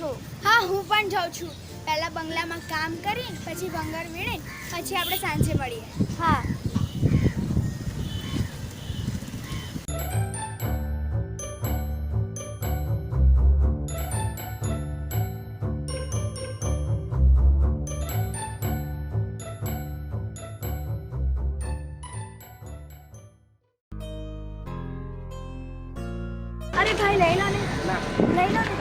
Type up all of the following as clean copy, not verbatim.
છો? હા, હું પણ જાઉં છું. પહેલા બંગલામાં કામ કરીને પછી ભંગાર વીણીને પછી આપણે સાંજે મળીએ. હા. અરે ભાઈ લઈ લો ને. લઈ લો ને.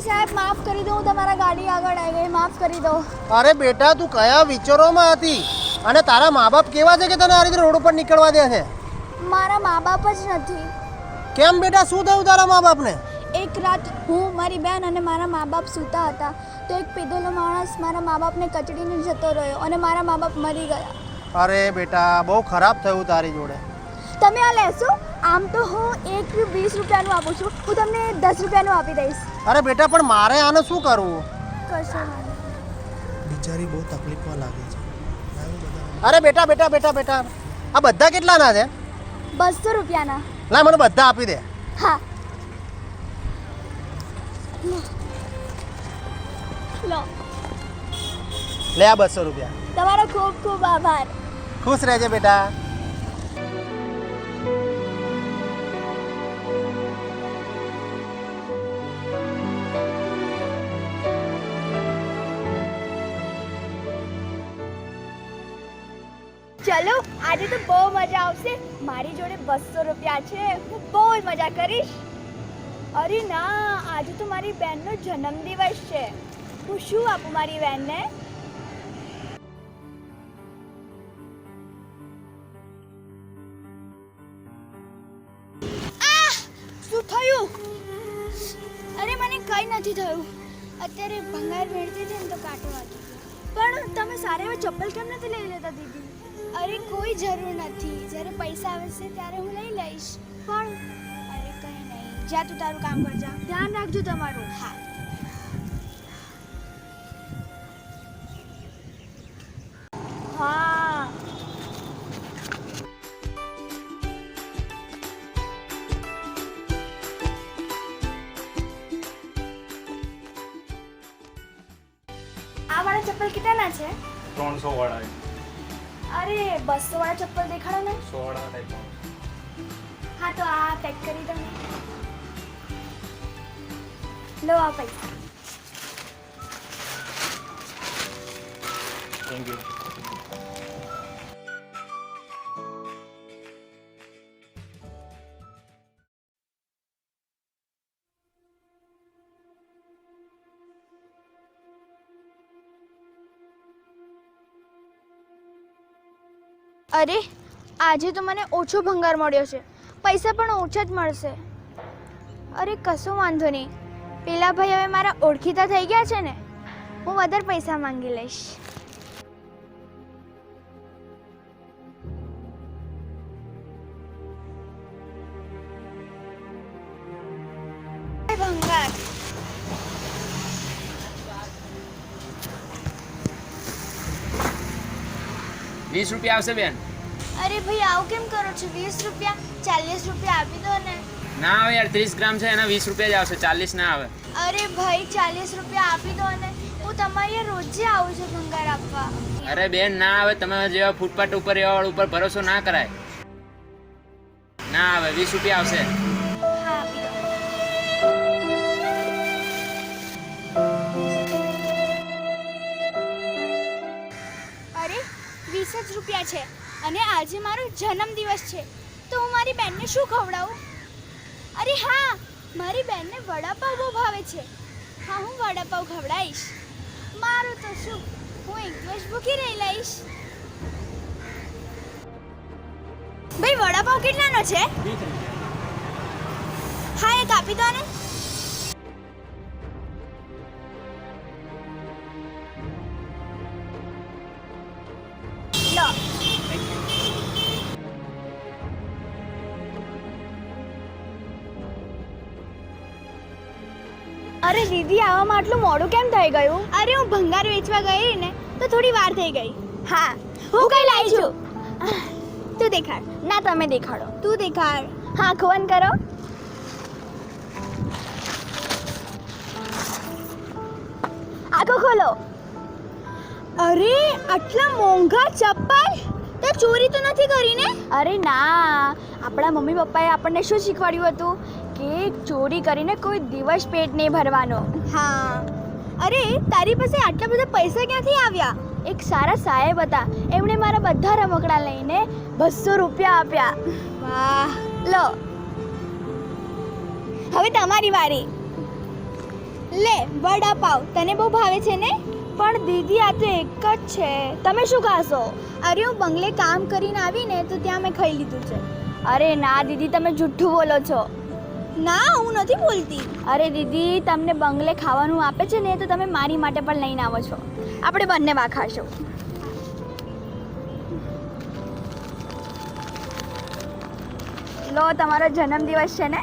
સાહેબ માફ કરી દો, હું તમારા ગાડી આગળ આવી ગઈ, માફ કરી દો. અરે બેટા, તું કયા વિચારોમાં હતી? અને તારા મા બાપ કેવા છે કે તને આ રીતે રોડ ઉપર નીકળવા દે છે? મારા મા બાપ જ નથી. કેમ બેટા, શું થયું તારા મા બાપને? એક રાત હું, મારી બેન અને મારા મા બાપ સૂતા હતા તો એક પીધેલો માણસ મારા મા બાપને કચડીને જતો રહ્યો અને મારા મા બાપ મરી ગયા. અરે બેટા, બહુ ખરાબ થયું તારી જોડે. તમે આ લેશો? આમ તો હું 20 રૂપિયાનું આપું છું, હું તમને 10 રૂપિયાનું આપી દઈશ. અરે બેટા, પણ મારે આને શું કરવું? કશો બિચારી બહુ તકલીફમાં લાગે છે. અરે બેટા બેટા બેટા બેટા, આ બધા કેટલાના છે? 200 રૂપિયાના. ના, મને બધા આપી દે. હા લો. લે આ 200 રૂપિયા. તમારો ખૂબ ખૂબ આભાર. ખુશ રહેજે બેટા. ચલો, આજે તો બહુ મજા આવશે. મારી જોડે 200 રૂપિયા છે, હું બહુ જ મજા કરીશ. અરે ના, આજે તો મારી બહેનનો જન્મદિવસ છે. હું શું આપું મારી બહેનને? શું થયું? અરે મને કંઈ નથી થયું. અત્યારે ભંગાર વેણતી હતી ને તો કાંટો વાગી ગયો. પણ તમે સારા એવા ચપ્પલ કેમ નથી લઈ લેતા દીદી? અરે કોઈ જરૂર નથી. જ્યારે પૈસા આવશે ત્યારે હું લઈ લઈશ. પણ અરે કંઈ નહીં, જા તું તારું કામ કર જા. ધ્યાન રાખજો તમારું. હા. હા. આ વાળા ચપ્પલ કેટલાના છે? 300 વાળા. અરે 200 વાળા ચપ્પલ દેખાડો ને. 100 વાળા ટાઈપ. હા તો આ પેક કરી દો ને. લો આ પૈસા. Thank you. અરે આજે તો મને ઓછો ભંગાર મળ્યો છે, પૈસા પણ ઓછા જ મળશે. અરે કશો વાંધો નહીં, પેલા ભાઈ હવે મારા ઓળખીતા થઈ ગયા છે ને, હું વધારે પૈસા માંગી લઈશ. ભંગાર. ₹20 આવશે બેન. અરે ભાઈ આવું કેમ કરો છો? 20 રૂપિયા 40 રૂપિયા આપી દો ને. ના આવે યાર, 30 ગ્રામ છે એના 20 રૂપિયા જ આવશે, 40 ના આવે. અરે ભાઈ 40 રૂપિયા આપી દો ને, હું તમારી અહીંયા રોજે આવું છું ભંગાર આપવા. અરે બેન ના આવે, તમે જેવા ફૂટપાથ ઉપર એવા વાળા ઉપર ભરોસો ના કરાય. ના આવે, 20 રૂપિયા આવશે. હા આપી દો. અરે 20 જ રૂપિયા છે અને આજે મારો જન્મદિવસ છે, તો હું મારી બેનને શું ખવડાવું? અરે હા, મારી બેનને વડાપાવ બહુ ભાવે છે. હા, હું વડાપાવ ખવડાવીશ. મારું તો શું, હું એક દિવસ ભૂખી રહી લઈશ. ભાઈ વડાપાવ કેટલાનો છે? 20 રૂપિયા. હા, એક આપી દો ને. લો. અરે દીદી, આવવામાં આટલું મોડું કેમ થઈ ગયું? અરે હું ભંગાર વેચવા ગઈ ને તો થોડી વાર થઈ ગઈ. હા, હું કઈ લાવી છું. તું દેખાડ. ના, તમે દેખાડો. તું દેખાડ. હા, ખોન કરો. આખો ખોલો. અરે આટલા મોંઘા ચપ્પલ! તે ચોરી તો નથી કરી ને? અરે ના, આપણા મમ્મી પપ્પાએ આપણને શું શીખવાડ્યું હતું કે ચોરી કરીને કોઈ દિવસ પેટ નહીં ભરવાનો. હા. અરે તારી પાસે આટલા બધા પૈસા ક્યાંથી આવ્યા? એક સારા સાહેબ હતા, એમણે મારા બધા રમકડા લઈને 200 રૂપિયા આપ્યા. વાહ. લો, હવે તમારી વારી. લે વડાપાવ, તને બહુ ભાવે છે ને? પણ દીદી આ તો એક જ છે, તમે શું ખાશો? અરે હું બંગલે કામ કરીને આવીને તો ત્યાં મેં ખાઈ લીધું છે. અરે ના દીદી, તમે જુઠ્ઠું બોલો છો. ના, હું નથી બોલતી. અરે દીદી, તમને બંગલે ખાવાનું આપે છે ને તો તમે મારી માટે પણ લઈને આવો છો. આપણે બંને વા ખાશું. લો, તમારો જન્મદિવસ છે ને?